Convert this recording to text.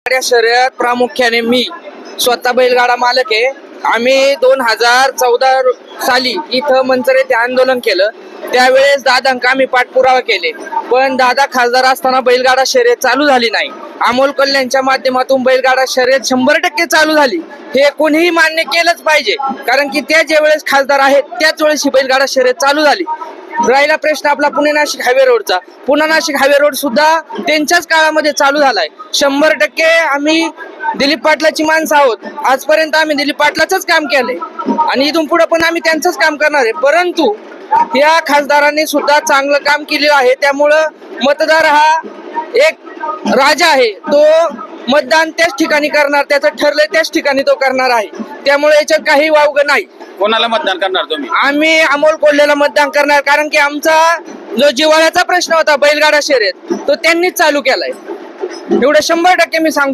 बैलगाड्या शर्यत प्रामुख्याने मी स्वतः बैलगाडा मालक आहे. आम्ही 2014 साली इथं मंचर येथे आंदोलन केलं. त्यावेळेस दादांका आम्ही पाठपुरावा केले, पण दादा खासदार असताना बैलगाडा शर्यत चालू झाली नाही. अमोल कल्याणच्या माध्यमातून बैलगाडा शर्यत 100% चालू झाली. हे कोणीही मान्य केलंच पाहिजे, कारण की त्या ज्या वेळेस खासदार आहेत त्याच वेळेस ही बैलगाडा शर्यत चालू झाली. राहिला प्रश्न आपला पुणे नाशिक हायवे रोडचा. पुणे नाशिक हायवे रोड सुद्धा त्यांच्याच काळामध्ये चालू झालाय. 100% आम्ही दिलीप पाटलाची माणसं आहोत. आजपर्यंत आम्ही दिलीप पाटलाचंच काम केलंय आणि इथून पुढे पण आम्ही त्यांचंच काम करणार आहे. परंतु या खासदारांनी सुद्धा चांगलं काम केलेलं आहे. त्यामुळं मतदार हा एक राजा आहे. तो मतदान त्याच ठिकाणी करणार, त्याचं ठरलंय त्याच ठिकाणी तो करणार आहे. त्यामुळे याच्यात काही वावगं नाही. कोणाला मतदान करणार तुम्ही? आम्ही अमोल कोल्हेला मतदान करणार, कारण की आमचा जो जिव्हाळ्याचा प्रश्न होता बैलगाडा शर्यत तो त्यांनीच चालू केलाय. एवढं 100% मी सांगू